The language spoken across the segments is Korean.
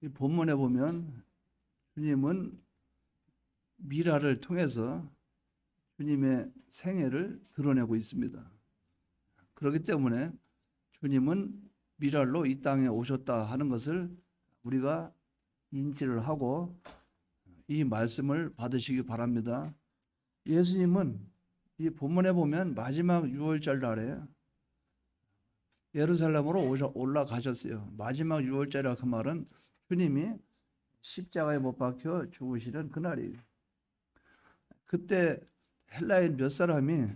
이 본문에 보면 주님은 미라를 통해서 주님의 생애를 드러내고 있습니다. 그렇기 때문에 주님은 미랄로 이 땅에 오셨다 하는 것을 우리가 인지를 하고 이 말씀을 받으시기 바랍니다. 예수님은 이 본문에 보면 마지막 유월절 날에 예루살렘으로 올라가셨어요. 마지막 유월절이라 그 말은 주님이 십자가에 못 박혀 죽으시는 그날이에요. 그때 헬라인 몇 사람이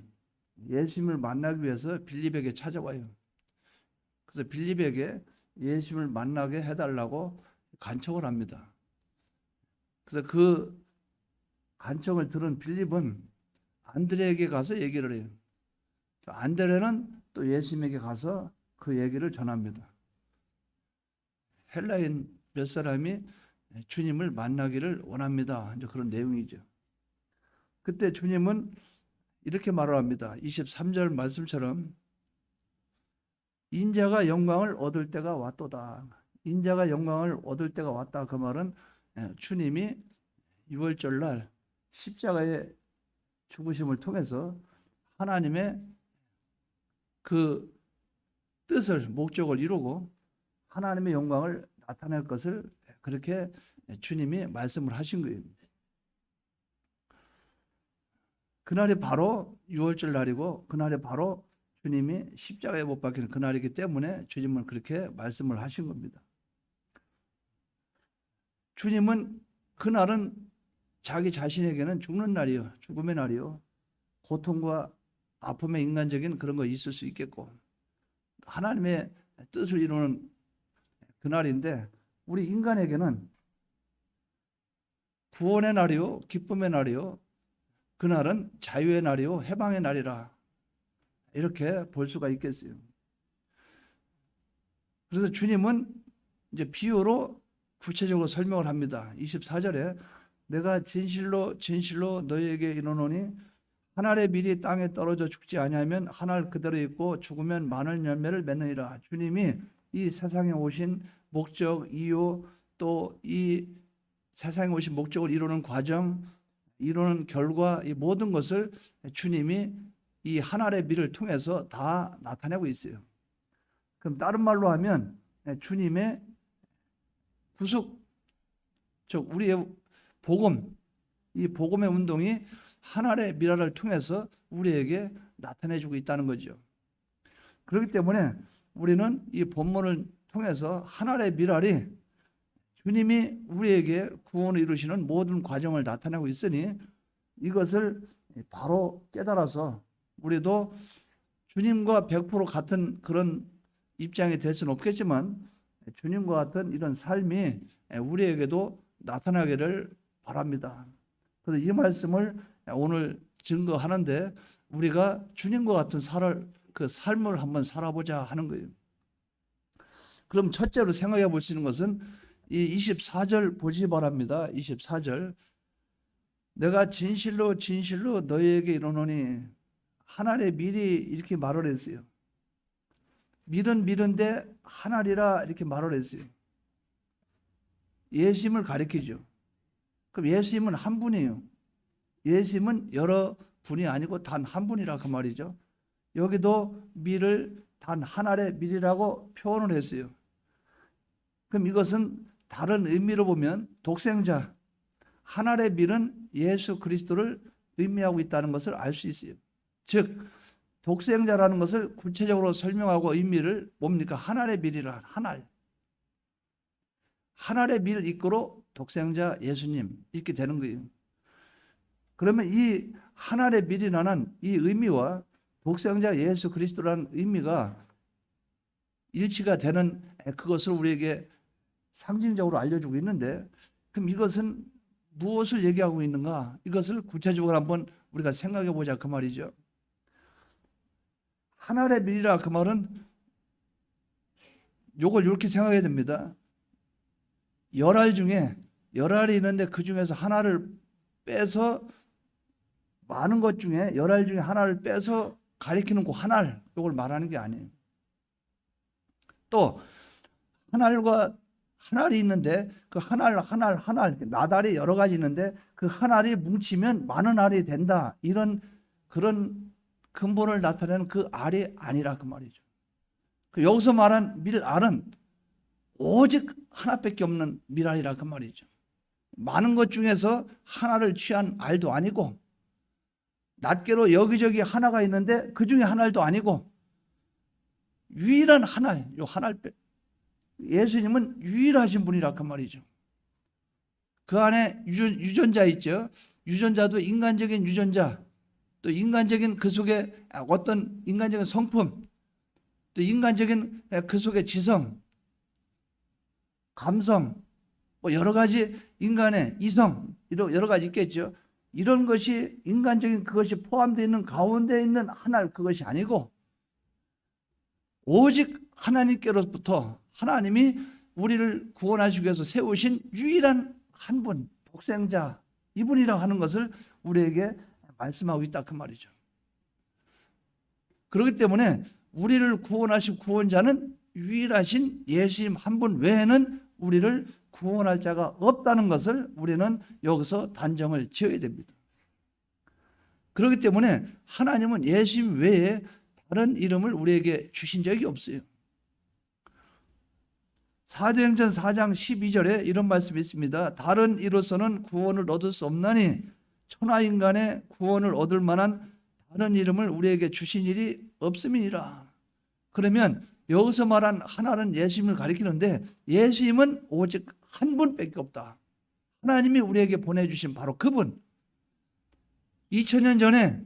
예수님을 만나기 위해서 빌립에게 찾아와요. 그래서 빌립에게 예수님을 만나게 해달라고 간청을 합니다. 그래서 그 간청을 들은 빌립은 안드레에게 가서 얘기를 해요. 안드레는 또 예수님에게 가서 그 얘기를 전합니다. 헬라인 몇 사람이 주님을 만나기를 원합니다. 이제 그런 내용이죠. 그때 주님은 이렇게 말을 합니다. 23절 말씀처럼 인자가 영광을 얻을 때가 왔도다. 인자가 영광을 얻을 때가 왔다. 그 말은 주님이 유월절 날 십자가의 죽으심을 통해서 하나님의 그 뜻을 목적을 이루고 하나님의 영광을 나타낼 것을 그렇게 주님이 말씀을 하신 거예요. 그날이 바로 유월절 날이고 그날이 바로 주님이 십자가에 못 박히는 그날이기 때문에 주님은 그렇게 말씀을 하신 겁니다. 주님은 그날은 자기 자신에게는 죽는 날이요, 죽음의 날이요, 고통과 아픔의 인간적인 그런 거 있을 수 있겠고 하나님의 뜻을 이루는 그날인데 우리 인간에게는 구원의 날이요, 기쁨의 날이요, 그날은 자유의 날이요, 해방의 날이라 이렇게 볼 수가 있겠어요. 그래서 주님은 이제 비유로 구체적으로 설명을 합니다. 24절에 내가 진실로 진실로 너희에게 이르노니 한 알의 밀이 땅에 떨어져 죽지 아니하면 한 알 그대로 있고 죽으면 많은 열매를 맺느니라. 주님이 이 세상에 오신 목적, 이유, 또 이 세상에 오신 목적을 이루는 과정, 이루는 결과, 이 모든 것을 주님이 이 한 알의 밀을 통해서 다 나타내고 있어요. 그럼 다른 말로 하면 주님의 구속, 즉 우리의 복음, 이 복음의 운동이 한 알의 밀알을 통해서 우리에게 나타내주고 있다는 거죠. 그렇기 때문에 우리는 이 본문을 통해서 한 알의 밀알이 주님이 우리에게 구원을 이루시는 모든 과정을 나타내고 있으니 이것을 바로 깨달아서 우리도 주님과 100% 같은 그런 입장이 될 수는 없겠지만 주님과 같은 이런 삶이 우리에게도 나타나기를 바랍니다. 그래서 이 말씀을 오늘 증거하는데 우리가 주님과 같은 그 삶을 한번 살아보자 하는 거예요. 그럼 첫째로 생각해 볼 수 있는 것은 이 24절 보시기 바랍니다. 24절 내가 진실로 진실로 너희에게 이르노니 한 알의 밀이 이렇게 말을 했어요. 밀은 밀은데 한 알이라 이렇게 말을 했어요. 예수님을 가리키죠. 그럼 예수님은 한 분이에요. 예수님은 여러 분이 아니고 단 한 분이라 그 말이죠. 여기도 밀을 단 한 알의 밀이라고 표현을 했어요. 그럼 이것은 다른 의미로 보면 독생자, 한 알의 밀은 예수 그리스도를 의미하고 있다는 것을 알 수 있어요. 즉 독생자라는 것을 구체적으로 설명하고 의미를 뭡니까? 한 알의 밀이라 한 알. 한 알의 밀 이끌어 독생자 예수님 이렇게 되는 거예요. 그러면 이 한 알의 밀이라는 이 의미와 독생자 예수 그리스도라는 의미가 일치가 되는 그것을 우리에게 상징적으로 알려주고 있는데 그럼 이것은 무엇을 얘기하고 있는가? 이것을 구체적으로 한번 우리가 생각해 보자 그 말이죠. 한 알의 밀이라 그 말은 요걸 이렇게 생각해야 됩니다. 10알 중에 10알이 있는데 그 중에서 하나를 빼서 많은 것 중에 열알 중에 하나를 빼서 가리키는 그 하나를 이걸 말하는 게 아니에요. 또 하나가 하나리 있는데 그 하나 나달이 여러 가지 있는데 그 하나리 뭉치면 많은 알이 된다. 이런 그런 근본을 나타내는 그 알이 아니라 그 말이죠. 여기서 말한 밀알은 오직 하나밖에 없는 밀알이라 그 말이죠. 많은 것 중에서 하나를 취한 알도 아니고 낱개로 여기저기 하나가 있는데 그 중에 하나도 아니고 유일한 하나예요. 요 하나를 예수님은 유일하신 분이라 그 말이죠. 그 안에 유전자 있죠. 유전자도 인간적인 유전자, 또 인간적인 그 속에 어떤 인간적인 성품, 또 인간적인 그 속에 지성, 감성, 뭐 여러 가지 인간의 이성, 이런 여러 가지 있겠죠. 이런 것이 인간적인 그것이 포함되어 있는 가운데 있는 하나 그것이 아니고 오직 하나님께로부터 하나님이 우리를 구원하시기 위해서 세우신 유일한 한 분, 독생자 이분이라고 하는 것을 우리에게 말씀하고 있다 그 말이죠. 그렇기 때문에 우리를 구원하신 구원자는 유일하신 예수님 한 분 외에는 우리를 구원할 자가 없다는 것을 우리는 여기서 단정을 지어야 됩니다. 그렇기 때문에 하나님은 예수님 외에 다른 이름을 우리에게 주신 적이 없어요. 사도행전 4장 12절에 이런 말씀이 있습니다. 다른 이로서는 구원을 얻을 수 없나니 천하인간의 구원을 얻을 만한 다른 이름을 우리에게 주신 일이 없음이니라. 그러면 여기서 말한 하나는 예수님을 가리키는데 예수님은 오직 한 분밖에 없다. 하나님이 우리에게 보내주신 바로 그분. 2000년 전에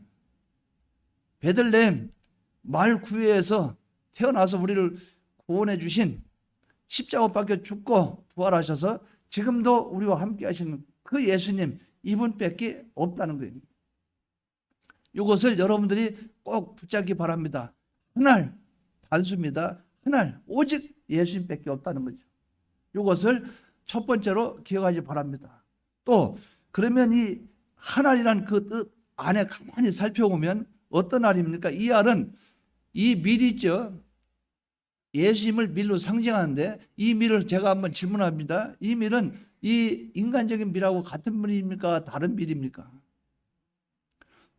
베들레헴 말 구유에서 태어나서 우리를 구원해 주신 십자가 못 박혀 죽고 부활하셔서 지금도 우리와 함께 하시는 그 예수님 이분밖에 없다는 거예요. 이것을 여러분들이 꼭 붙잡기 바랍니다. 하나 단수입니다. 하나 오직 예수님밖에 없다는 거죠. 이것을 첫 번째로 기억하기 바랍니다. 또 그러면 이 하나이란 그 뜻 안에 가만히 살펴보면 어떤 알입니까? 이 알은 이 밀이죠. 예수님을 밀로 상징하는데 이 밀을 제가 한번 질문합니다. 이 밀은 이 인간적인 밀하고 같은 밀입니까? 다른 밀입니까?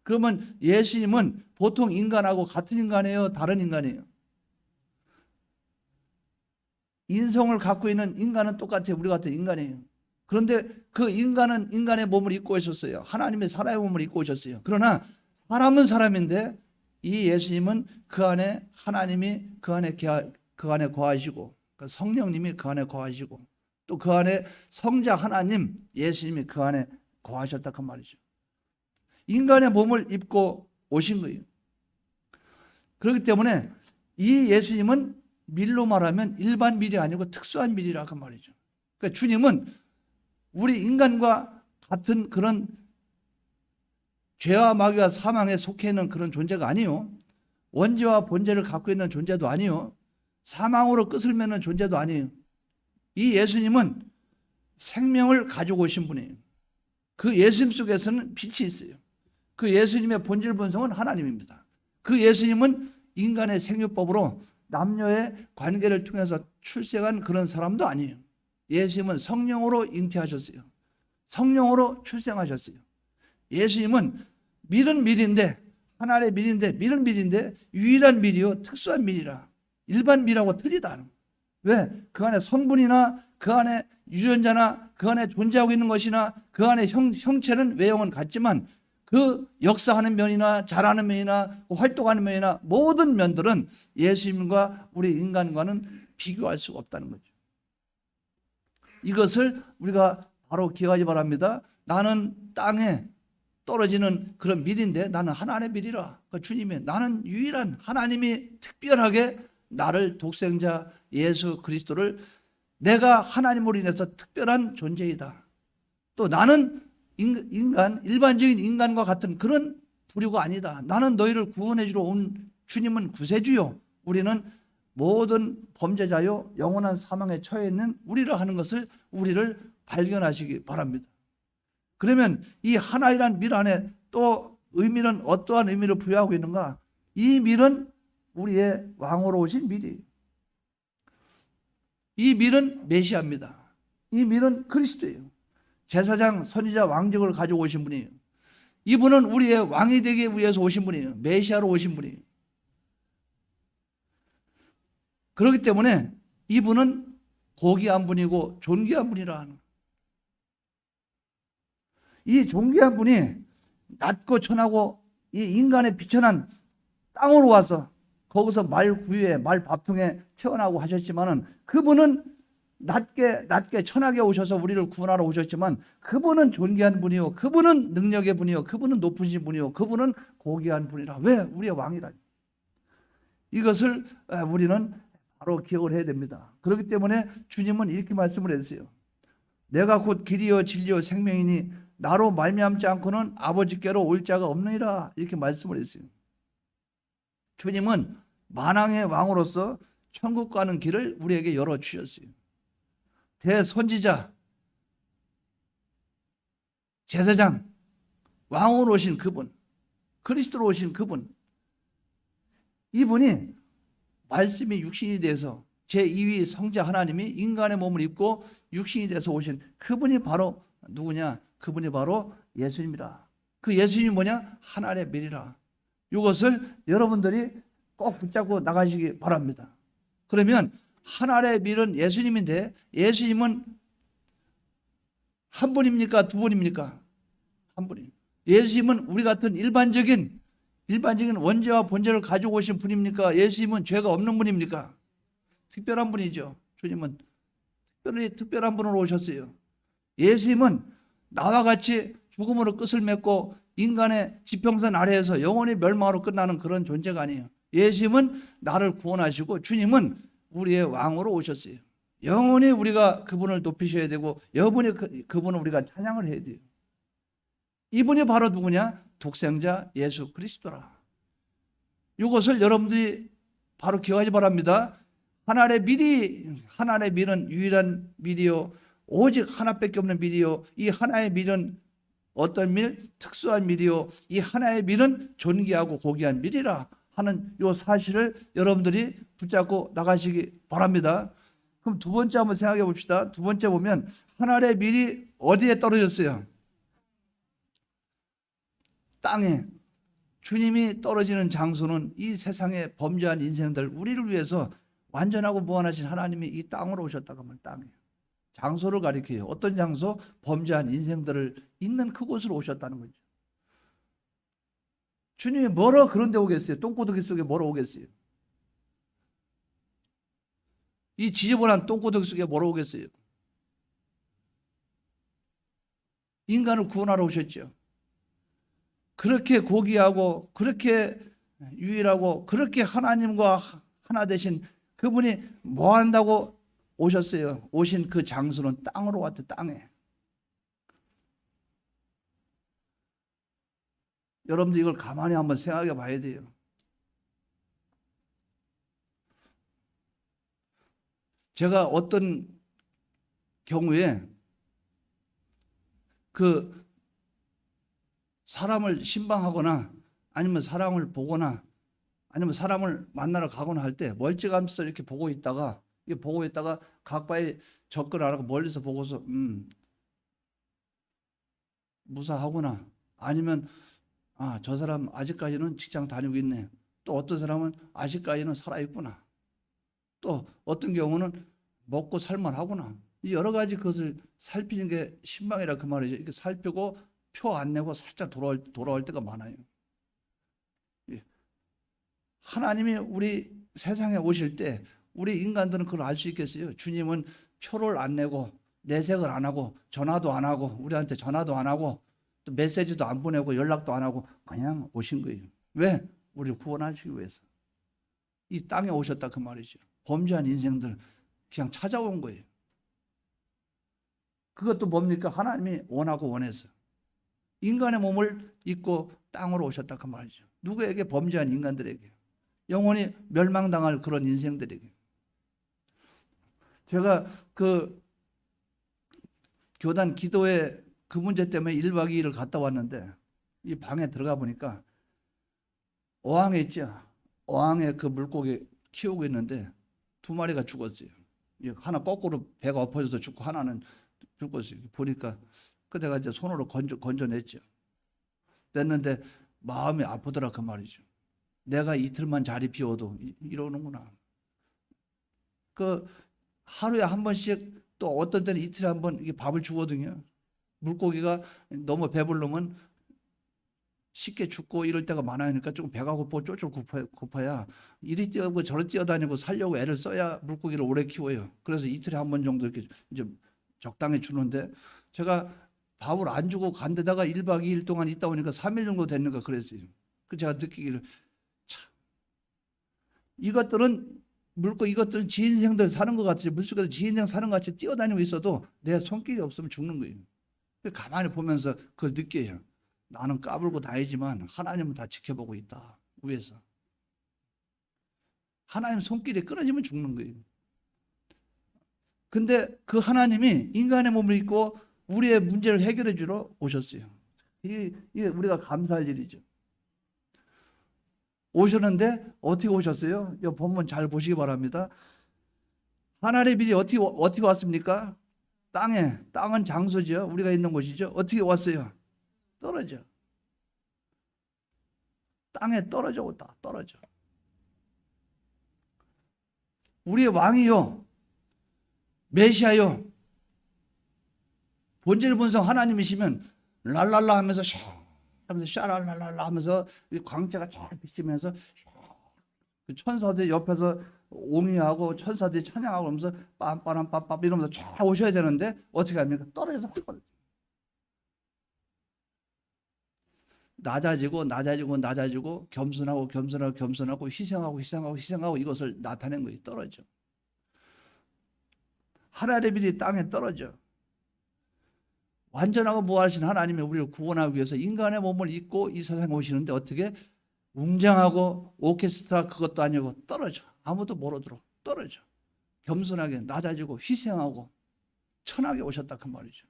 그러면 예수님은 보통 인간하고 같은 인간이에요? 다른 인간이에요? 인성을 갖고 있는 인간은 똑같아요. 우리 같은 인간이에요. 그런데 그 인간은 인간의 몸을 입고 오셨어요. 하나님의 사람의 몸을 입고 오셨어요. 그러나 사람은 사람인데 이 예수님은 그 안에 하나님이 그 안에 거하시고 성령님이 그 안에 거하시고 또 그 안에 성자 하나님 예수님이 그 안에 거하셨다 그 말이죠. 인간의 몸을 입고 오신 거예요. 그렇기 때문에 이 예수님은 밀로 말하면 일반 밀이 아니고 특수한 밀이라 그 말이죠. 그러니까 주님은 우리 인간과 같은 그런 죄와 마귀와 사망에 속해 있는 그런 존재가 아니요. 원죄와 본죄를 갖고 있는 존재도 아니요. 사망으로 끝을 맺는 존재도 아니에요. 이 예수님은 생명을 가지고 오신 분이에요. 그 예수님 속에서는 빛이 있어요. 그 예수님의 본질 본성은 하나님입니다. 그 예수님은 인간의 생육법으로 남녀의 관계를 통해서 출생한 그런 사람도 아니에요. 예수님은 성령으로 잉태하셨어요. 성령으로 출생하셨어요. 예수님은 밀은 밀인데 하나의 밀인데 밀은 밀인데 유일한 밀이요 특수한 밀이라. 일반 밀하고 틀리다. 왜? 그 안에 성분이나 그 안에 유전자나 그 안에 존재하고 있는 것이나 그 안에 형체는 외형은 같지만 그 역사하는 면이나 잘하는 면이나 활동하는 면이나 모든 면들은 예수님과 우리 인간과는 비교할 수가 없다는 거죠. 이것을 우리가 바로 기억하기 바랍니다. 나는 땅에 떨어지는 그런 밀인데 나는 하나님의 밀이라. 그 주님이 나는 유일한 하나님이 특별하게 나를 독생자 예수 그리스도를 내가 하나님으로 인해서 특별한 존재이다. 또 나는 인간 일반적인 인간과 같은 그런 부류가 아니다. 나는 너희를 구원해 주러 온 주님은 구세주요. 우리는 모든 범죄자요 영원한 사망에 처해 있는 우리라 하는 것을 우리를 발견하시기 바랍니다. 그러면 이 하나이란 밀 안에 또 의미는 어떠한 의미를 부여하고 있는가? 이 밀은 우리의 왕으로 오신 밀이에요. 이 밀은 메시아입니다. 이 밀은 그리스도예요. 제사장, 선지자, 왕직을 가지고 오신 분이에요. 이분은 우리의 왕이 되기 위해서 오신 분이에요. 메시아로 오신 분이에요. 그렇기 때문에 이분은 고귀한 분이고 존귀한 분이라 하는 거예요. 이 존귀한 분이 낮고 천하고 이 인간의 비천한 땅으로 와서 거기서 말 구유에 말 밥통에 태어나고 하셨지만은 그분은 낮게 천하게 오셔서 우리를 구원하러 오셨지만 그분은 존귀한 분이요, 그분은 능력의 분이요, 그분은 높으신 분이요, 그분은 고귀한 분이라. 왜? 우리의 왕이라. 이것을 우리는 바로 기억을 해야 됩니다. 그렇기 때문에 주님은 이렇게 말씀을 했어요. 내가 곧 길이요 진리요 생명이니 나로 말미암지 않고는 아버지께로 올 자가 없느니라. 이렇게 말씀을 했어요. 주님은 만왕의 왕으로서 천국 가는 길을 우리에게 열어주셨어요. 대선지자, 제사장, 왕으로 오신 그분, 그리스도로 오신 그분, 이분이 말씀이 육신이 돼서 제2위 성자 하나님이 인간의 몸을 입고 육신이 돼서 오신 그분이 바로 누구냐? 그분이 바로 예수님이다. 그 예수님이 뭐냐? 하나님의 밀이라. 이것을 여러분들이 꼭 붙잡고 나가시기 바랍니다. 그러면 하나님의 밀은 예수님인데 예수님은 한 분입니까? 두 분입니까? 한 분입니다. 예수님은 우리 같은 일반적인 원죄와 본죄를 가지고 오신 분입니까? 예수님은 죄가 없는 분입니까? 특별한 분이죠. 주님은 특별한 분으로 오셨어요. 예수님은 나와 같이 죽음으로 끝을 맺고 인간의 지평선 아래에서 영원히 멸망으로 끝나는 그런 존재가 아니에요. 예수님은 나를 구원하시고 주님은 우리의 왕으로 오셨어요. 영원히 우리가 그분을 높이셔야 되고 여분이 그분을 우리가 찬양을 해야 돼요. 이분이 바로 누구냐? 독생자 예수 그리스도라. 이것을 여러분들이 바로 기억하지 바랍니다. 하나님의 밀은 유일한 밀이요 오직 하나밖에 없는 밀이요 이 하나의 밀은 어떤 밀? 특수한 밀이요 이 하나의 밀은 존귀하고 고귀한 밀이라 하는 이 사실을 여러분들이 붙잡고 나가시기 바랍니다. 그럼 두 번째 한번 생각해 봅시다. 두 번째 보면 하나의 밀이 어디에 떨어졌어요? 땅에. 주님이 떨어지는 장소는 이 세상의 범죄한 인생들 우리를 위해서 완전하고 무한하신 하나님이 이 땅으로 오셨다고 하면 땅이에요. 장소를 가리켜요. 어떤 장소? 범죄한 인생들을 있는 그곳으로 오셨다는 거죠. 주님이 뭐러 그런 데 오겠어요? 똥꼬더기 속에 뭐러 오겠어요? 이 지저분한 똥꼬더기 속에 뭐러 오겠어요? 인간을 구원하러 오셨죠. 그렇게 고귀하고 그렇게 유일하고 그렇게 하나님과 하나 되신 그분이 뭐 한다고 오셨어요? 오신 그 장소는 땅으로 왔대. 땅에. 여러분들 이걸 가만히 한번 생각해 봐야 돼요. 제가 어떤 경우에 그 사람을 신방하거나 아니면 사람을 보거나 아니면 사람을 만나러 가거나 할 때 멀찌감치 이렇게 보고 있다가 가까이 접근 안 하고 멀리서 보고서 무사하구나. 아니면 저 사람 아직까지는 직장 다니고 있네. 또 어떤 사람은 아직까지는 살아있구나. 또 어떤 경우는 먹고 살만하구나. 여러 가지 그것을 살피는 게 신방이라 그 말이죠. 이렇게 살피고 표 안 내고 살짝 돌아올 때가 많아요. 하나님이 우리 세상에 오실 때 우리 인간들은 그걸 알 수 있겠어요? 주님은 표를 안 내고 내색을 안 하고 전화도 안 하고 우리한테 전화도 안 하고 또 메시지도 안 보내고 연락도 안 하고 그냥 오신 거예요. 왜? 우리를 구원하시기 위해서. 이 땅에 오셨다 그 말이죠. 범죄한 인생들 그냥 찾아온 거예요. 그것도 뭡니까? 하나님이 원하고 원해서. 인간의 몸을 입고 땅으로 오셨다 그 말이죠. 누구에게? 범죄한 인간들에게. 영원히 멸망당할 그런 인생들에게. 제가 그 교단 기도회 그 문제 때문에 1박 2일을 갔다 왔는데 이 방에 들어가 보니까 어항에 있죠. 어항에 그 물고기 키우고 있는데 두 마리가 죽었어요. 하나 거꾸로 배가 엎어져서 죽고 하나는 죽었어요. 보니까 그 내가 이제 손으로 건져냈죠. 냈는데 마음이 아프더라 그 말이죠. 내가 이틀만 자리 비워도 이러는구나. 그 하루에 한 번씩 또 어떤 때는 이틀에 한 번 이게 밥을 주거든요. 물고기가 너무 배부르면 쉽게 죽고 이럴 때가 많으니까 조금 배가 고파 쫄쫄 고파야 이리 뛰어고 저리 뛰어다니고 살려고 애를 써야 물고기를 오래 키워요. 그래서 이틀에 한 번 정도 이렇게 이제 적당히 주는데 제가 밥을 안 주고 간 데다가 1박 2일 동안 있다 보니까 3일 정도 됐는가 그랬어요. 그 제가 느끼기를 참 이것들은 지인생들 사는 것 같이 물속에서 지인생 사는 것 같이 뛰어다니고 있어도 내 손길이 없으면 죽는 거예요. 가만히 보면서 그걸 느껴요. 나는 까불고 다니지만 하나님은 다 지켜보고 있다. 위에서. 하나님 손길이 끊어지면 죽는 거예요. 근데 그 하나님이 인간의 몸을 입고 우리의 문제를 해결해 주러 오셨어요. 이게 우리가 감사할 일이죠. 오셨는데 어떻게 오셨어요? 이 본문 잘 보시기 바랍니다. 하나님의 빛이 어떻게 왔습니까? 땅은 장소죠. 우리가 있는 곳이죠. 어떻게 왔어요? 떨어져. 땅에 떨어져 왔다. 떨어져. 우리의 왕이요. 메시아요. 본질 본성 하나님이시면 랄랄라 하면서 샤랄랄라 하면서 광채가 쫙 비치면서 천사들 옆에서 옹이하고 천사들이 찬양하고 하면서 빰빠람 빰빰 이러면서 쫙 오셔야 되는데 어떻게 합니까? 떨어져서 확 떨어져. 낮아지고 겸손하고 희생하고 이것을 나타낸 거예요. 떨어져. 하나님의 빛이 땅에 떨어져. 완전하고 무한하신 하나님이 우리를 구원하기 위해서 인간의 몸을 입고 이 세상에 오시는데 어떻게 웅장하고 오케스트라 그것도 아니고 떨어져. 아무도 모르도록 떨어져. 겸손하게 낮아지고 희생하고 천하게 오셨다 그 말이죠.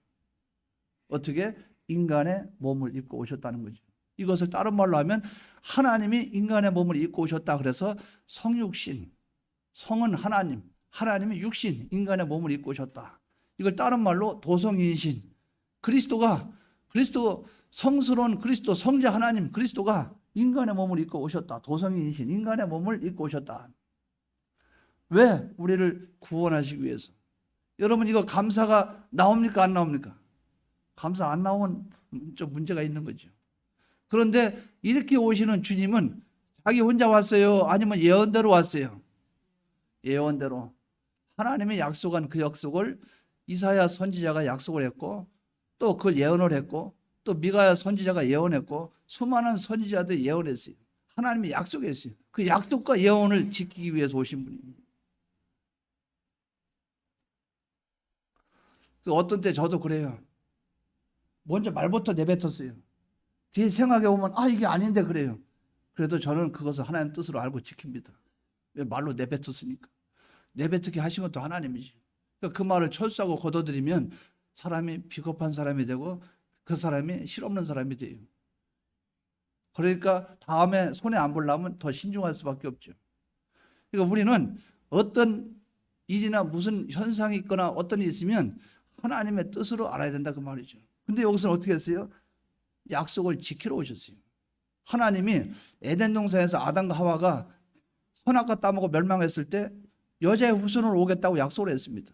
어떻게? 인간의 몸을 입고 오셨다는 거죠. 이것을 다른 말로 하면 하나님이 인간의 몸을 입고 오셨다 그래서 성육신, 성은 하나님, 하나님이 육신, 인간의 몸을 입고 오셨다. 이걸 다른 말로 도성인신, 그리스도 성스러운 그리스도 성자 하나님 그리스도가 인간의 몸을 입고 오셨다. 도성인신, 인간의 몸을 입고 오셨다. 왜? 우리를 구원하시기 위해서. 여러분 이거 감사가 나옵니까 안 나옵니까? 감사 안 나오면 좀 문제가 있는 거죠. 그런데 이렇게 오시는 주님은 자기 혼자 왔어요? 아니면 예언대로 왔어요? 예언대로. 하나님이 약속한 그 약속을 이사야 선지자가 약속을 했고 또 그걸 예언을 했고 또 미가야 선지자가 예언했고 수많은 선지자들이 예언했어요. 하나님이 약속했어요. 그 약속과 예언을 지키기 위해서 오신 분입니다. 어떤 때 저도 그래요. 먼저 말부터 내뱉었어요. 뒤에 생각해 보면 이게 아닌데 그래요. 그래도 저는 그것을 하나님 뜻으로 알고 지킵니다. 왜? 말로 내뱉었으니까. 내뱉게 하신 것도 하나님이지. 그러니까 그 말을 철수하고 걷어들이면 사람이 비겁한 사람이 되고 그 사람이 실없는 사람이 돼요. 그러니까 다음에 손해 안 보려면 더 신중할 수밖에 없죠. 그러니까 우리는 어떤 일이나 무슨 현상이 있거나 어떤 일이 있으면 하나님의 뜻으로 알아야 된다 그 말이죠. 근데 여기서는 어떻게 했어요? 약속을 지키러 오셨어요. 하나님이 에덴 동산에서 아담과 하와가 선악과 따먹고 멸망했을 때 여자의 후손으로 오겠다고 약속을 했습니다.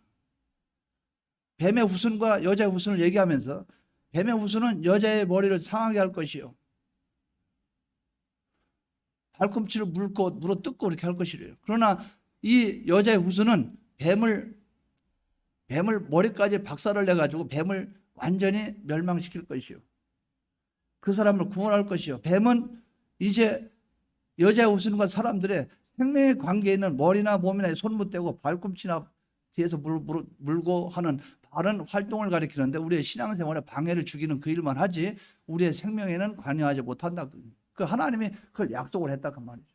뱀의 후손과 여자의 후손을 얘기하면서 뱀의 후손은 여자의 머리를 상하게 할 것이요. 발꿈치를 물어 뜯고 이렇게 할 것이래요. 그러나 이 여자의 후손은 뱀을 머리까지 박살을 내가지고 뱀을 완전히 멸망시킬 것이요. 그 사람을 구원할 것이요. 뱀은 이제 여자의 후손과 사람들의 생명의 관계에 있는 머리나 몸이나 손못 대고 발꿈치나 뒤에서 물고 하는 다른 활동을 가리키는데 우리의 신앙생활에 방해를 주기는 그 일만 하지 우리의 생명에는 관여하지 못한다. 그 하나님이 그걸 약속을 했다 그 말이죠.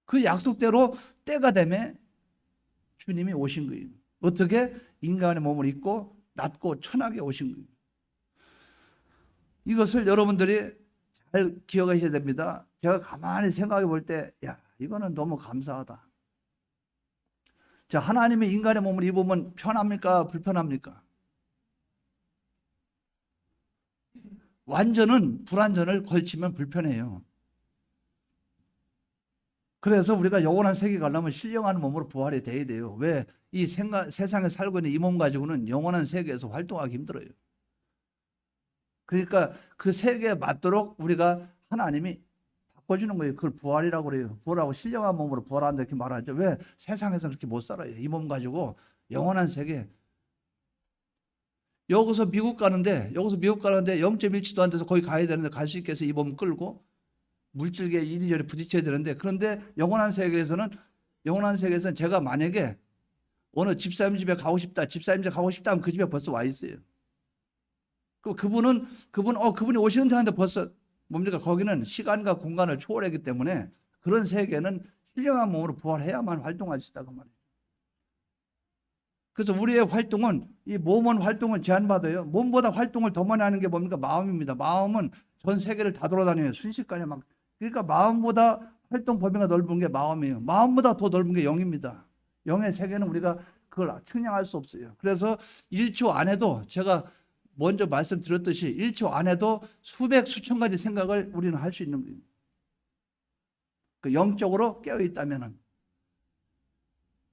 그 약속대로 때가 되면 주님이 오신 거예요. 어떻게? 인간의 몸을 입고 낮고 천하게 오신 거예요. 이것을 여러분들이 잘 기억하셔야 됩니다. 제가 가만히 생각해 볼 때, 야, 이거는 너무 감사하다. 자, 하나님의 인간의 몸을 입으면 편합니까? 불편합니까? 완전은 불완전을 걸치면 불편해요. 그래서 우리가 영원한 세계 가려면 신령한 몸으로 부활이 돼야 돼요. 왜? 이 세상에 살고 있는 이 몸 가지고는 영원한 세계에서 활동하기 힘들어요. 그러니까 그 세계에 맞도록 우리가 하나님이 바꿔주는 거예요. 그걸 부활이라고 그래요. 부활하고 신령한 몸으로 부활한다 이렇게 말하죠. 왜? 세상에서 그렇게 못 살아요. 이 몸 가지고 영원한 세계. 여기서 미국 가는데 0.1치도 안 돼서 거기 가야 되는데 갈 수 있게 해서 이 몸 끌고 물질계 이리저리 부딪혀야 되는데, 그런데 영원한 세계에서는 제가 만약에 어느 집사님 집에 가고 싶다, 집사님 집에 가고 싶다 하면 그 집에 벌써 와 있어요. 그분이 오시는데 하는데 벌써 뭡니까? 거기는 시간과 공간을 초월하기 때문에 그런 세계는 신령한 몸으로 부활해야만 활동할 수 있다고 말이에요. 그래서 우리의 활동은, 이 몸은 활동을 제한받아요. 몸보다 활동을 더 많이 하는 게 뭡니까? 마음입니다. 마음은 전 세계를 다 돌아다녀요. 순식간에 막. 그러니까 마음보다 활동 범위가 넓은 게 마음이에요. 마음보다 더 넓은 게 영입니다. 영의 세계는 우리가 그걸 측량할 수 없어요. 그래서 1초 안에도, 제가 먼저 말씀드렸듯이 1초 안에도 수백 수천 가지 생각을 우리는 할 수 있는 거예요. 그 영적으로 깨어 있다면은.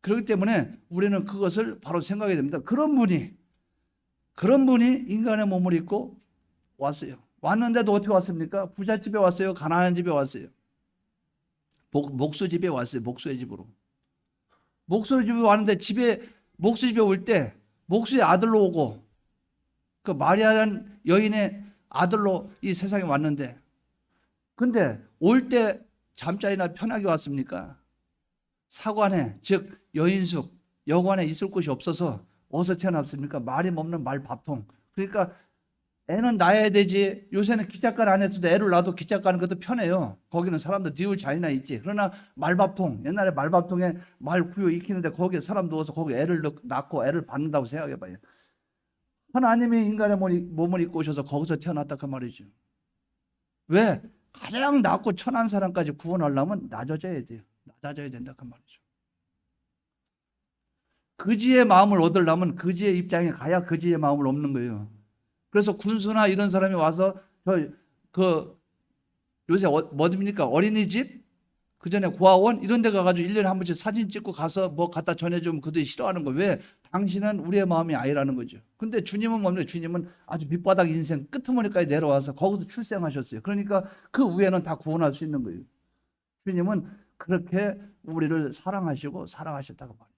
그렇기 때문에 우리는 그것을 바로 생각해야 됩니다. 그런 분이 인간의 몸을 입고 왔어요. 왔는데도 어떻게 왔습니까? 부잣집에 왔어요? 가난한 집에 왔어요? 목수 집에 왔어요. 목수의 집으로. 목수 집에 왔는데 목수 집에 올 때 목수의 아들로 오고, 그 마리아라는 여인의 아들로 이 세상에 왔는데, 근데 올 때 잠자리나 편하게 왔습니까? 사관에, 즉 여인숙, 여관에 있을 곳이 없어서 어디서 태어났습니까? 말이 없는 말밥통. 그러니까 애는 낳아야 되지. 요새는 기찻간 안에서도 애를 낳아도 기찻 가는 것도 편해요. 거기는 사람들 니울 자리나 있지. 그러나 말밥통, 옛날에 말밥통에 말 구유 익히는데 거기에 사람 누워서 거기 애를 낳고 애를 받는다고 생각해봐요. 하나님이 인간의 몸을 입고 오셔서 거기서 태어났다 그 말이죠. 왜? 가장 낮고 천한 사람까지 구원하려면 낮아져야 돼요. 낮아져야 된다 그 말이죠. 그지의 마음을 얻으려면 그지의 입장에 가야 그지의 마음을 얻는 거예요. 그래서 군수나 이런 사람이 와서 요새 뭐입니까? 어린이집? 그 전에 고아원? 이런 데 가가지고 1년에 한 번씩 사진 찍고 가서 뭐 갖다 전해주면 그들이 싫어하는 거. 왜? 당신은 우리의 마음이 아니라는 거죠. 근데 주님은 뭡니까? 주님은 아주 밑바닥 인생 끄트머리까지 내려와서 거기서 출생하셨어요. 그러니까 그 위에는 다 구원할 수 있는 거예요. 주님은 그렇게 우리를 사랑하시고 사랑하셨다고 말이죠.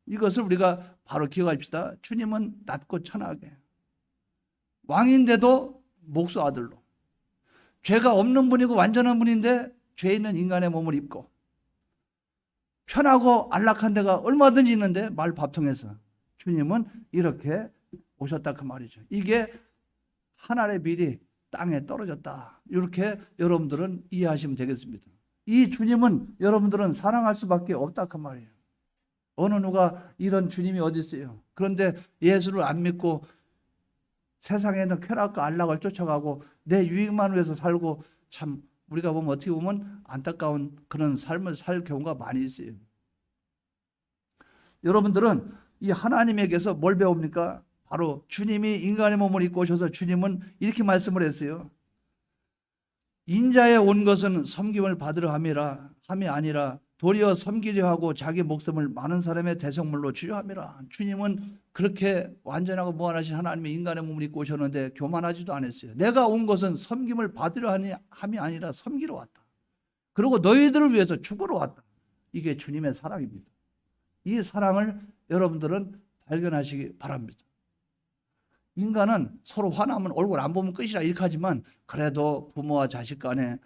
이것을 우리가 바로 기억합시다. 주님은 낮고 천하게 왕인데도 목수 아들로, 죄가 없는 분이고 완전한 분인데 죄 있는 인간의 몸을 입고, 편하고 안락한 데가 얼마든지 있는데 말밥통에서 주님은 이렇게 오셨다 그 말이죠. 이게 하늘의 밀이 땅에 떨어졌다. 이렇게 여러분들은 이해하시면 되겠습니다. 이 주님은 여러분들은 사랑할 수밖에 없다 그 말이에요. 어느 누가 이런 주님이 어디 있어요? 그런데 예수를 안 믿고 세상에는 쾌락과 안락을 쫓아가고 내 유익만 위해서 살고, 참 우리가 보면 어떻게 보면 안타까운 그런 삶을 살 경우가 많이 있어요. 여러분들은 이 하나님에게서 뭘 배웁니까? 바로 주님이 인간의 몸을 입고 오셔서 주님은 이렇게 말씀을 했어요. 인자에 온 것은 섬김을 받으려 함이 아니라 도리어 섬기려 하고 자기 목숨을 많은 사람의 대성물로 주려 함이라. 주님은 그렇게 완전하고 무한하신 하나님의 인간의 몸을 입고 오셨는데 교만하지도 않았어요. 내가 온 것은 섬김을 받으려 함이 아니라 섬기러 왔다. 그리고 너희들을 위해서 죽으러 왔다. 이게 주님의 사랑입니다. 이 사랑을 여러분들은 발견하시기 바랍니다. 인간은 서로 화나면 얼굴 안 보면 끝이라 이렇게 하지만, 그래도 부모와 자식 간에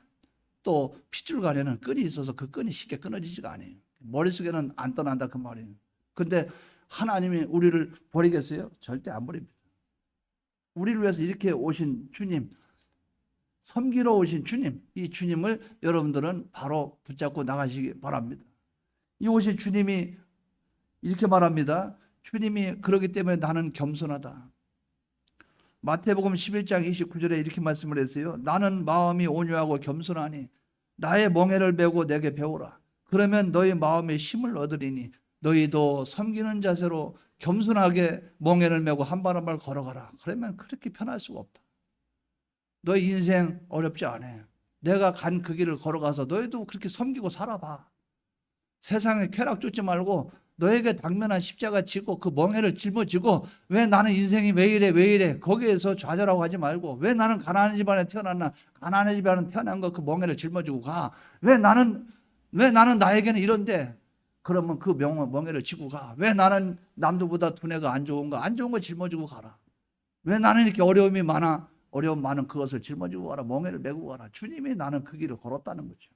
또 핏줄 간에는 끈이 있어서 그 끈이 쉽게 끊어지지가 않아요. 머릿속에는 안 떠난다 그 말이에요. 근데 하나님이 우리를 버리겠어요? 절대 안 버립니다. 우리를 위해서 이렇게 오신 주님, 섬기러 오신 주님, 이 주님을 여러분들은 바로 붙잡고 나가시기 바랍니다. 이 오신 주님이 이렇게 말합니다. 주님이 그러기 때문에 나는 겸손하다. 마태복음 11장 29절에 이렇게 말씀을 했어요. 나는 마음이 온유하고 겸손하니 나의 멍에를 메고 내게 배우라. 그러면 너희 마음에 힘을 얻으리니 너희도 섬기는 자세로 겸손하게 멍에를 메고 한 발 한 발 걸어가라. 그러면 그렇게 편할 수가 없다. 너희 인생 어렵지 않아. 내가 간 그 길을 걸어가서 너희도 그렇게 섬기고 살아봐. 세상에 쾌락 쫓지 말고 너에게 당면한 십자가 지고 그 멍에를 짊어지고 왜 나는 인생이 왜 이래 왜 이래 거기에서 좌절하고 하지 말고 왜 나는 가난한 집안에 태어났나 가난한 집안에 태어난 거 그 멍에를 짊어지고 가 왜 나는 나에게는 이런데 그러면 그 멍에를 지고 가 왜 나는 남들보다 두뇌가 안 좋은 거 짊어지고 가라 왜 나는 이렇게 어려움이 많아 어려움 많은 그것을 짊어지고 가라 멍에를 메고 가라 주님이 나는 그 길을 걸었다는 거죠.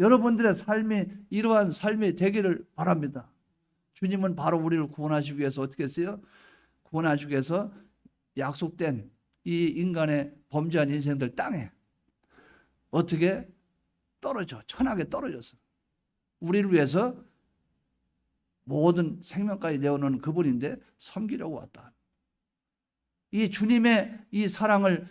여러분들의 삶이 이러한 삶이 되기를 바랍니다. 주님은 바로 우리를 구원하시기 위해서 어떻게 했어요? 구원하시기 위해서 약속된 이 인간의 범죄한 인생들 땅에 어떻게 떨어져 천하게 떨어져서 우리를 위해서 모든 생명까지 내어놓은 그분인데 섬기려고 왔다. 이 주님의 이 사랑을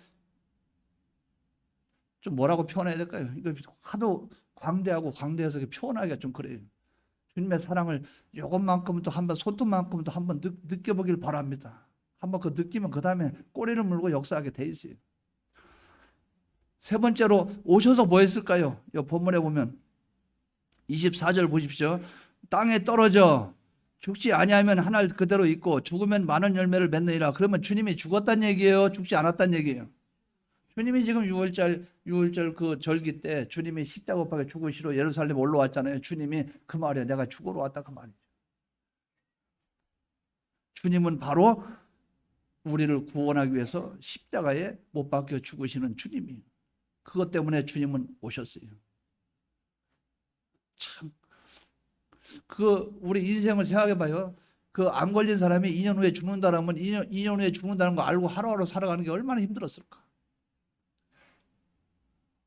좀 뭐라고 표현해야 될까요? 이거 하도 광대해서 표현하기가 좀 그래요. 주님의 사랑을 요것만큼도 한번 손톱만큼도 한번 느껴보길 바랍니다. 한번 그 느끼면 그 다음에 꼬리를 물고 역사하게 돼 있어요. 세 번째로 오셔서 뭐 했을까요? 이 본문에 보면 24절 보십시오. 땅에 떨어져 죽지 아니하면 하늘 그대로 있고 죽으면 많은 열매를 맺느니라. 그러면 주님이 죽었다는 얘기예요? 죽지 않았다는 얘기예요? 주님이 지금 6월절 그 절기 때 주님이 십자가 못 박혀 죽으시러 예루살렘 올라왔잖아요. 주님이 그 말이에요. 내가 죽으러 왔다 그 말이죠. 주님은 바로 우리를 구원하기 위해서 십자가에 못 박혀 죽으시는 주님이에요. 그것 때문에 주님은 오셨어요. 참, 우리 인생을 생각해 봐요. 그 암 걸린 사람이 2년 후에 죽는다라면 2년 후에 죽는다는 거 알고 하루하루 살아가는 게 얼마나 힘들었을까?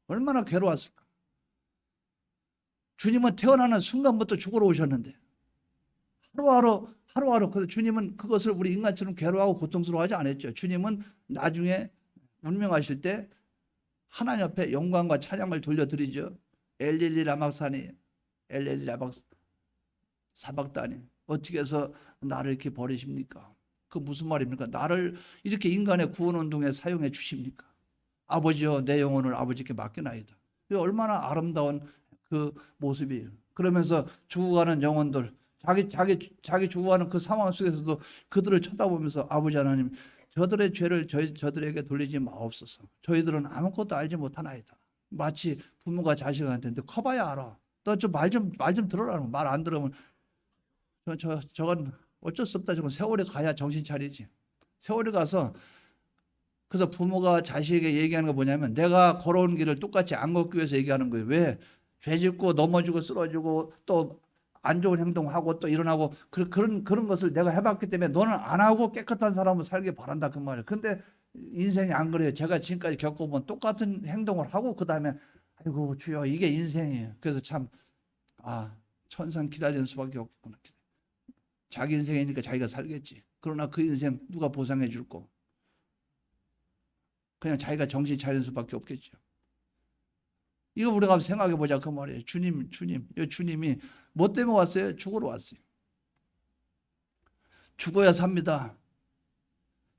얼마나 괴로웠을까? 주님은 태어나는 순간부터 죽으러 오셨는데 하루하루 그래서 주님은 그것을 우리 인간처럼 괴로워하고 고통스러워하지 않았죠. 주님은 나중에 운명하실 때 하나님 앞에 영광과 찬양을 돌려드리죠. 엘릴리 라막사니 엘릴리 라막 사박다니 어떻게 해서 나를 이렇게 버리십니까? 그 무슨 말입니까? 나를 이렇게 인간의 구원 운동에 사용해 주십니까? 아버지여 내 영혼을 아버지께 맡겨나이다. 얼마나 아름다운 그 모습이에요. 그러면서 죽어가는 영혼들 자기 죽어가는 그 상황 속에서도 그들을 쳐다보면서 아버지 하나님 저들의 죄를 저들에게 돌리지 마옵소서. 저희들은 아무것도 알지 못하나이다. 마치 부모가 자식한테 커봐야 알아. 너 좀 말 좀 들어라. 말 안 들으면 저건 어쩔 수 없다. 저건 세월이 가야 정신 차리지. 세월이 가서 그래서 부모가 자식에게 얘기하는 거 뭐냐면 내가 걸어온 길을 똑같이 안 걷기 위해서 얘기하는 거예요. 왜? 죄 짓고 넘어지고 쓰러지고 또 안 좋은 행동하고 또 일어나고 그런 것을 내가 해봤기 때문에 너는 안 하고 깨끗한 사람으로 살길 바란다 그 말이에요. 근데 인생이 안 그래요. 제가 지금까지 겪어본 똑같은 행동을 하고 그 다음에 아이고 주여 이게 인생이에요. 그래서 참 천상 기다리는 수밖에 없겠구나. 자기 인생이니까 자기가 살겠지. 그러나 그 인생 누가 보상해 줄 거? 그냥 자기가 정신 차리는 수밖에 없겠죠. 이거 우리가 한번 생각해 보자 그 말이에요. 주님이 뭐 때문에 왔어요? 죽으러 왔어요. 죽어야 삽니다.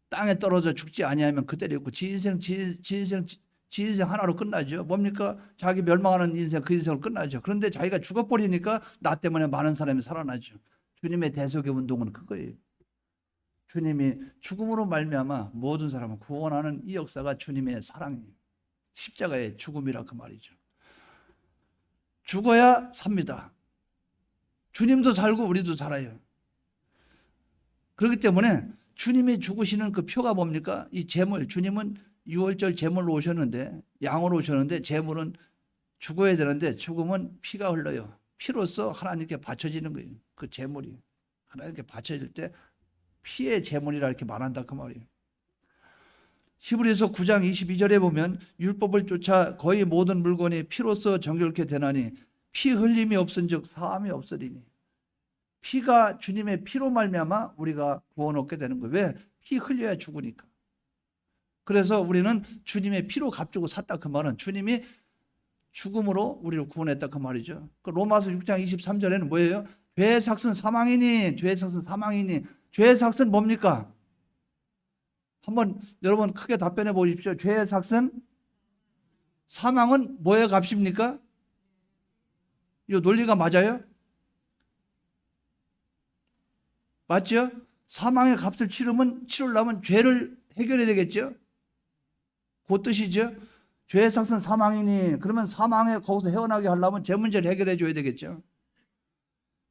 땅에 떨어져 죽지 아니하면 그대로 있고 지 인생 하나로 끝나죠. 뭡니까? 자기 멸망하는 인생 그 인생으로 끝나죠. 그런데 자기가 죽어버리니까 나 때문에 많은 사람이 살아나죠. 주님의 대속의 운동은 그거예요. 주님이 죽음으로 말미암아 모든 사람을 구원하는 이 역사가 주님의 사랑이에요. 십자가의 죽음이라 그 말이죠. 죽어야 삽니다. 주님도 살고 우리도 살아요. 그렇기 때문에 주님이 죽으시는 그 표가 뭡니까? 이 제물, 주님은 6월절 제물로 오셨는데 양으로 오셨는데 제물은 죽어야 되는데 죽음은 피가 흘러요. 피로써 하나님께 바쳐지는 거예요. 그 제물이 하나님께 바쳐질 때 피의 제물이라 이렇게 말한다 그 말이에요. 히브리서 9장 22절에 보면 율법을 쫓아 거의 모든 물건이 피로써 정결케 되나니 피 흘림이 없은즉 사함이 없으리니 피가 주님의 피로 말미암아 우리가 구원 얻게 되는 거예요. 왜? 피 흘려야 죽으니까. 그래서 우리는 주님의 피로 값주고 샀다. 그 말은 주님이 죽음으로 우리를 구원했다. 그 말이죠. 그 로마서 6장 23절에는 뭐예요? 죄의 삭은 사망이니, 죄의 삭은 사망이니. 죄의 삭은 뭡니까? 한번 여러분 크게 답변해 보십시오. 죄의 삭은 사망은 뭐의 값입니까? 이 논리가 맞아요? 맞죠? 사망의 값을 치르려면 죄를 해결해야 되겠죠? 그 뜻이죠. 죄의 삭은 사망이니, 그러면 사망에 거기서 헤어나게 하려면 죄 문제를 해결해 줘야 되겠죠.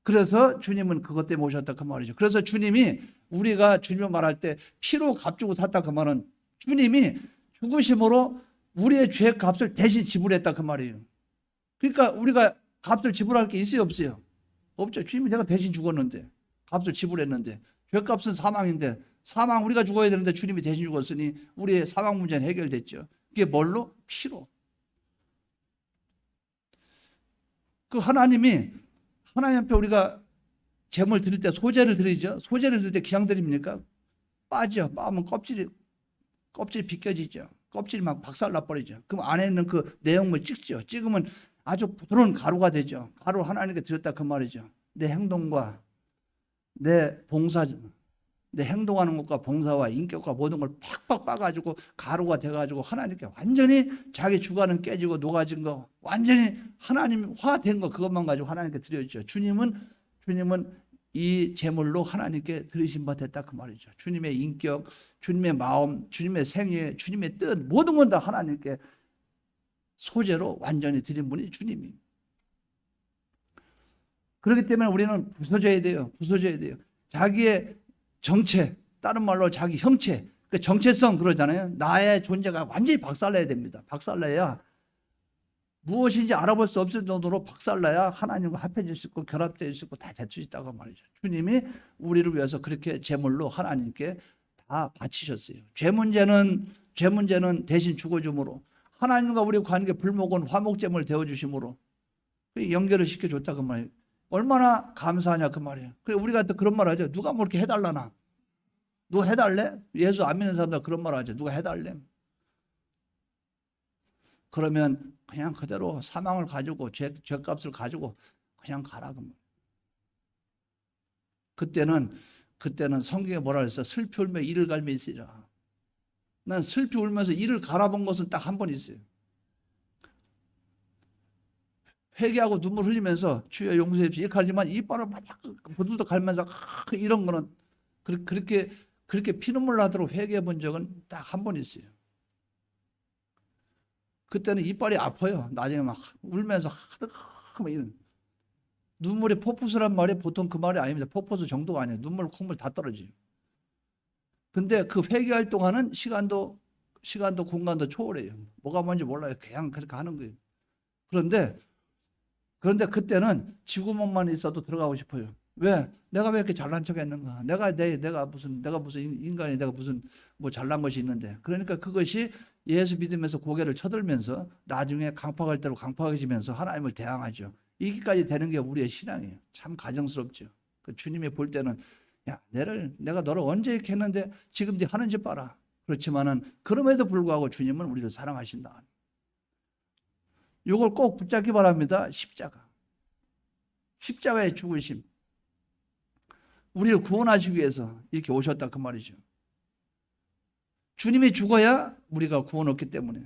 그래서 주님은 그것 때문에 오셨다. 그 말이죠. 그래서 주님이 우리가 주님을 말할 때 피로 값주고 샀다. 그 말은 주님이 죽으심으로 우리의 죄 값을 대신 지불했다. 그 말이에요. 그러니까 우리가 값을 지불할 게 있어요? 없어요? 없죠. 주님이 내가 대신 죽었는데, 값을 지불했는데, 죄값은 사망인데, 사망 우리가 죽어야 되는데 주님이 대신 죽었으니 우리의 사망 문제는 해결됐죠. 그게 뭘로? 피로. 그 하나님 앞에 우리가 제물 드릴 때 소재를 드리죠. 소재를 드릴 때 기양 드립니까? 빠면 껍질이 벗겨지죠. 껍질이 막 박살나 버리죠. 그럼 안에 있는 그 내용물 찍죠. 찍으면 아주 부드러운 가루가 되죠. 가루 하나님께 드렸다. 그 말이죠. 내 행동과 내 봉사, 내 행동하는 것과 봉사와 인격과 모든 걸 팍팍 빠가지고 가루가 돼가지고 하나님께 완전히 자기 주관은 깨지고 녹아진 거, 완전히 하나님화된 거, 그것만 가지고 하나님께 드렸죠. 주님은 이 제물로 하나님께 드리신 바 됐다. 그 말이죠. 주님의 인격, 주님의 마음, 주님의 생애, 주님의 뜻, 모든 건 다 하나님께 소재로 완전히 드린 분이 주님이. 그렇기 때문에 우리는 부서져야 돼요. 자기의 정체, 다른 말로 자기 형체, 그 정체성 그러잖아요. 나의 존재가 완전히 박살나야 됩니다. 박살나야 무엇인지 알아볼 수 없을 정도로 박살나야 하나님과 합해질 수 있고 결합될 수 있고 다 될 수 있다고 말이죠. 주님이 우리를 위해서 그렇게 제물로 하나님께 다 바치셨어요. 죄 문제는 대신 죽어줌으로, 하나님과 우리 관계 불목은 화목제물 되어주심으로 연결을 시켜줬다. 그 말이에요. 얼마나 감사하냐 그 말이에요. 우리가 또 그런 말 하죠. 누가 뭐 이렇게 해달라나? 누가 해달래? 예수 안 믿는 사람들 그런 말 하죠. 누가 해달래? 그러면 그냥 그대로 사망을 가지고 죄값을 가지고 그냥 가라. 그때는 성경에 뭐라 그랬어? 슬피 울며 이를 갈며 있으리라. 난 슬피 울면서 이를 갈아본 것은 딱 한 번 있어요. 회개하고 눈물 흘리면서 주여 용서해 주시오 이렇게 하지만 이빨을 막 부들도 갈면서 이런 거는 그렇게 피눈물 나도록 회개해 본 적은 딱 한 번 있어요. 그때는 이빨이 아파요. 나중에 막 울면서 이런 눈물이 폭포수란 말이 보통 그 말이 아닙니다. 폭포수 정도가 아니에요. 눈물 콧물 다 떨어져요. 근데 그 회개할 동안은 시간도 공간도 초월해요. 뭐가 뭔지 몰라요. 그냥 그렇게 하는 거예요. 그런데 그때는 지구멍만 있어도 들어가고 싶어요. 왜? 내가 왜 이렇게 잘난 척 했는가? 내가 무슨 인간이 내가 무슨 뭐 잘난 것이 있는데. 그러니까 그것이 예수 믿으면서 고개를 쳐들면서 나중에 강팍할 대로 강팍해지면서 하나님을 대항하죠. 이기까지 되는 게 우리의 신앙이에요. 참 가정스럽죠. 그 주님이 볼 때는 야, 내가 너를 언제 이렇게 했는데 지금 네 하는 짓 봐라. 그렇지만은 그럼에도 불구하고 주님은 우리를 사랑하신다. 이걸 꼭 붙잡기 바랍니다. 십자가의 죽으심. 우리를 구원하시기 위해서 이렇게 오셨다 그 말이죠. 주님이 죽어야 우리가 구원 얻기 때문에.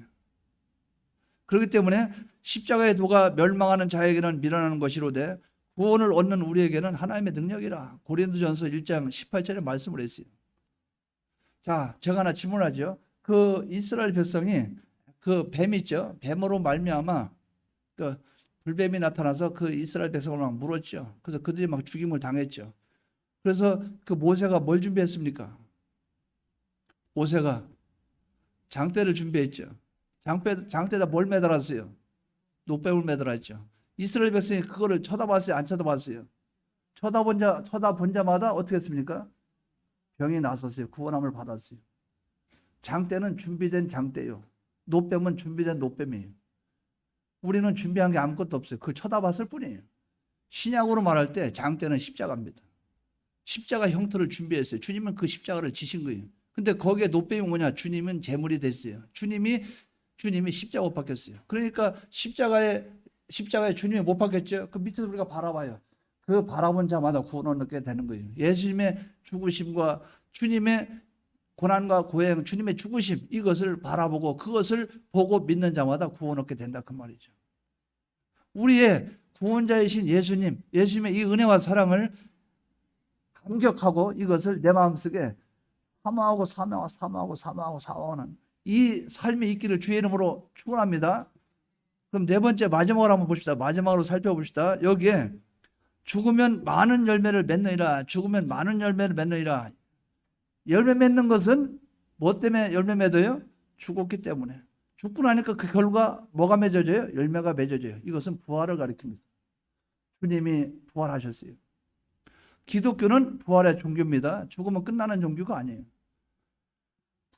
그렇기 때문에 십자가의 도가 멸망하는 자에게는 미련한 것이로되 구원을 얻는 우리에게는 하나님의 능력이라. 고린도전서 1장 18절에 말씀을 했어요. 자, 제가 하나 질문하죠. 그 이스라엘 백성이 그 뱀 있죠. 뱀으로 말미암아 그 불뱀이 나타나서 그 이스라엘 백성을 막 물었죠. 그래서 그들이 막 죽임을 당했죠. 그래서 그 모세가 뭘 준비했습니까? 모세가 장대를 준비했죠. 장대에다 뭘 매달았어요? 노뱀을 매달았죠. 이스라엘 백성이 그거를 쳐다봤어요? 안 쳐다봤어요? 쳐다본 자마다 어떻게 했습니까? 병이 났었어요. 구원함을 받았어요. 장대는 준비된 장대요. 노뱀은 준비된 노뱀이에요. 우리는 준비한 게 아무것도 없어요. 그걸 쳐다봤을 뿐이에요. 신약으로 말할 때 장대는 십자가입니다. 십자가 형태를 준비했어요. 주님은 그 십자가를 지신 거예요. 근데 거기에 노뱀이 뭐냐? 주님은 제물이 됐어요. 주님이 십자가 못 박혔어요. 그러니까 십자가에 주님이 못 박혔죠. 그 밑에서 우리가 바라봐요. 그 바라본 자마다 구원을 얻게 되는 거예요. 예수님의 죽으심과 주님의 고난과 고행, 주님의 죽으심, 이것을 바라보고 그것을 보고 믿는 자마다 구원 얻게 된다 그 말이죠. 우리의 구원자이신 예수님의 이 은혜와 사랑을 감격하고 이것을 내 마음속에 사모하는 이 삶이 있기를 주의 이름으로 축원합니다. 그럼 네 번째 마지막으로 한번 봅시다. 마지막으로 살펴봅시다. 여기에 죽으면 많은 열매를 맺느니라. 죽으면 많은 열매를 맺느니라. 열매 맺는 것은 뭐 때문에 열매 맺어요? 죽었기 때문에. 죽고 나니까 그 결과 뭐가 맺어져요? 열매가 맺어져요. 이것은 부활을 가리킵니다. 주님이 부활하셨어요. 기독교는 부활의 종교입니다. 죽으면 끝나는 종교가 아니에요.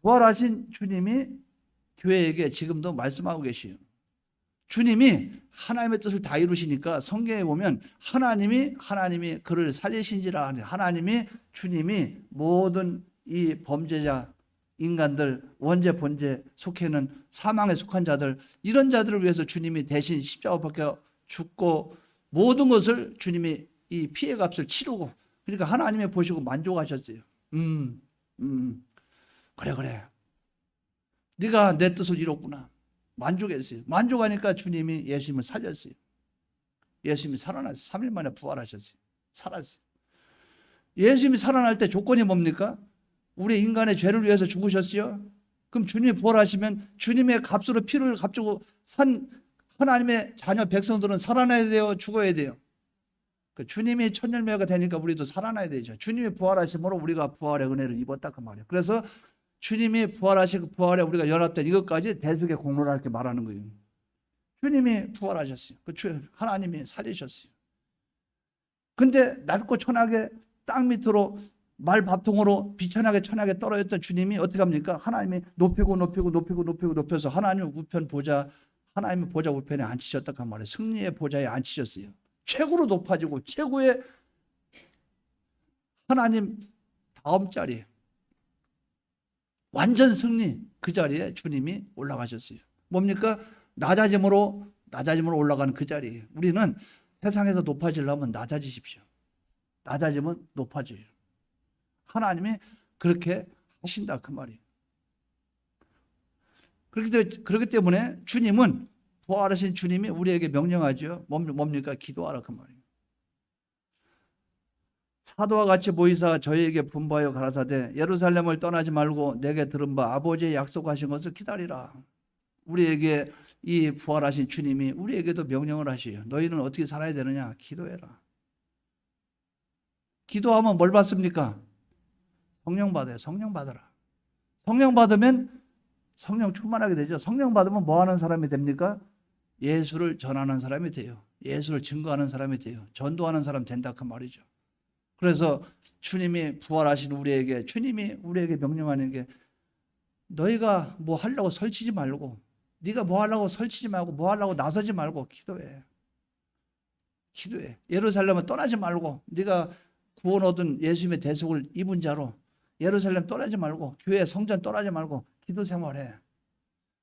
부활하신 주님이 교회에게 지금도 말씀하고 계시요. 주님이 하나님의 뜻을 다 이루시니까 성경에 보면 하나님이 그를 살리신지라 하니 하나님이 주님이 모든 이 범죄자 인간들 원죄 본죄 속해는 사망에 속한 자들 이런 자들을 위해서 주님이 대신 십자가 박혀 죽고 모든 것을 주님이 이 피해 값을 치르고 그러니까 하나님이 보시고 만족하셨어요. 그래. 네가 내 뜻을 이뤘구나. 만족했어요. 만족하니까 주님이 예수님을 살렸어요. 예수님이 살아났어요. 3일 만에 부활하셨어요. 살았어요. 예수님이 살아날 때 조건이 뭡니까? 우리 인간의 죄를 위해서 죽으셨어요. 그럼 주님이 부활하시면 주님의 값으로 피를 값주고 산 하나님의 자녀 백성들은 살아나야 돼요? 죽어야 돼요? 주님이 첫 열매가 되니까 우리도 살아나야 되죠. 주님이 부활하심으로 우리가 부활의 은혜를 입었다 그 말이에요. 그래서 주님이 부활하시고 부활에 우리가 연합된 이것까지 대속의 공로라 이렇게 말하는 거예요. 주님이 부활하셨어요. 하나님이 살리셨어요. 근데 낮고 천하게 땅 밑으로 말밥통으로 비천하게 천하게 떨어졌던 주님이 어떻게 합니까? 하나님이 높여서 하나님의 우편 보좌, 하나님의 보좌 우편에 앉히셨다 그 말이에요. 승리의 보좌에 앉히셨어요. 최고로 높아지고 최고의 하나님 다음 자리에 완전 승리 그 자리에 주님이 올라가셨어요. 뭡니까? 낮아짐으로 올라가는 그 자리에 우리는 세상에서 높아지려면 낮아지십시오. 낮아지면 높아져요. 하나님이 그렇게 하신다 그 말이에요. 그렇기 때문에 주님은 부활하신 주님이 우리에게 명령하죠. 뭡니까? 기도하라 그 말이에요. 사도와 같이 모이사 저희에게 분부하여 가라사대 예루살렘을 떠나지 말고 내게 들은 바 아버지의 약속하신 것을 기다리라. 우리에게 이 부활하신 주님이 우리에게도 명령을 하시요. 너희는 어떻게 살아야 되느냐? 기도해라. 기도하면 뭘 받습니까? 성령 받아요. 성령 받아라. 성령 받으면 성령 충만하게 되죠. 성령 받으면 뭐 하는 사람이 됩니까? 예수를 전하는 사람이 돼요. 예수를 증거하는 사람이 돼요. 전도하는 사람 된다 그 말이죠. 그래서 주님이 부활하신 주님이 우리에게 명령하는 게 너희가 뭐 하려고 설치지 말고 네가 뭐 하려고 설치지 말고 뭐 하려고 나서지 말고 기도해. 예루살렘을 떠나지 말고 네가 구원 얻은 예수님의 대속을 입은 자로 예루살렘 떠나지 말고 교회 성전 떠나지 말고 기도 생활해.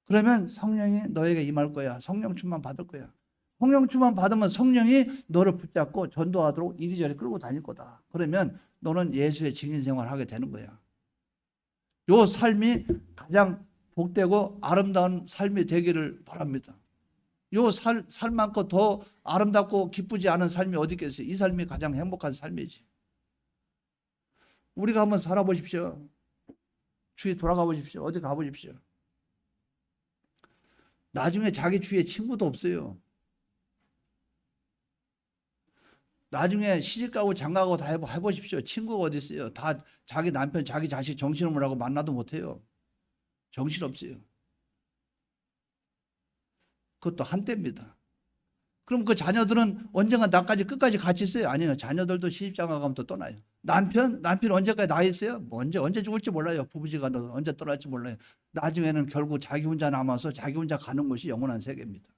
그러면 성령이 너에게 임할 거야. 성령 충만 받을 거야. 성령 충만 받으면 성령이 너를 붙잡고 전도하도록 이리저리 끌고 다닐 거다. 그러면 너는 예수의 증인 생활을 하게 되는 거야. 요 삶이 가장 복되고 아름다운 삶이 되기를 바랍니다. 요 삶만큼 더 아름답고 기쁘지 않은 삶이 어디 있겠어요? 이 삶이 가장 행복한 삶이지. 우리가 한번 살아보십시오. 주위에 돌아가 보십시오. 어디 가보십시오. 나중에 자기 주위에 친구도 없어요. 나중에 시집가고 장가가고 다 해보십시오. 친구가 어디 있어요? 다 자기 남편, 자기 자식 정신없으라고 만나도 못해요. 정신없어요. 그것도 한때입니다. 그럼 그 자녀들은 언젠가 나까지 끝까지 같이 있어요? 아니에요. 자녀들도 시집장가 가면 또 떠나요. 남편 언제까지 나 있어요? 뭐 언제 죽을지 몰라요. 부부지가 언제 떠날지 몰라요. 나중에는 결국 자기 혼자 남아서 자기 혼자 가는 것이 영원한 세계입니다.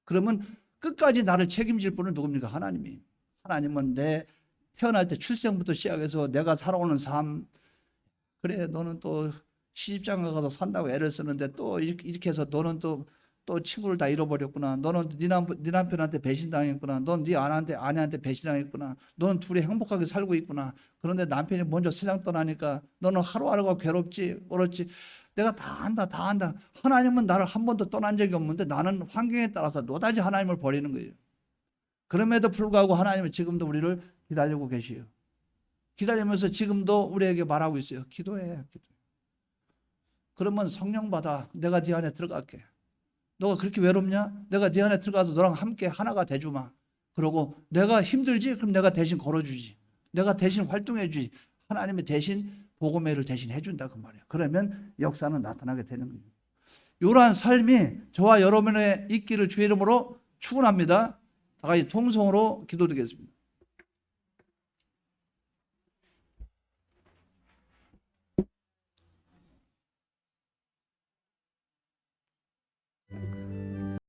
그러면 끝까지 나를 책임질 분은 누굽니까? 하나님이. 하나님은 내 태어날 때 출생부터 시작해서 내가 살아오는 삶, 그래 너는 또 시집장가 가서 산다고 애를 쓰는데 또 이렇게 해서 너는 또 친구를 다 잃어버렸구나. 너는 네 남편한테 배신당했구나. 넌 네 아내한테 배신당했구나. 너는 둘이 행복하게 살고 있구나. 그런데 남편이 먼저 세상 떠나니까 너는 하루하루가 괴롭지, 그렇지. 내가 다 안다. 하나님은 나를 한 번도 떠난 적이 없는데 나는 환경에 따라서 노다지 하나님을 버리는 거예요. 그럼에도 불구하고 하나님은 지금도 우리를 기다리고 계시요. 기다리면서 지금도 우리에게 말하고 있어요. 기도해. 그러면 성령 받아. 내가 네 안에 들어갈게. 너가 그렇게 외롭냐? 내가 네 안에 들어가서 너랑 함께 하나가 돼주마. 그러고 내가 힘들지? 그럼 내가 대신 걸어주지. 내가 대신 활동해주지. 하나님이 대신 복음의 일을 대신 해준다 그 말이에요. 그러면 역사는 나타나게 되는 거예요. 이러한 삶이 저와 여러분의 있기를 주의 이름으로 축원합니다. 다 같이 통성으로 기도드리겠습니다.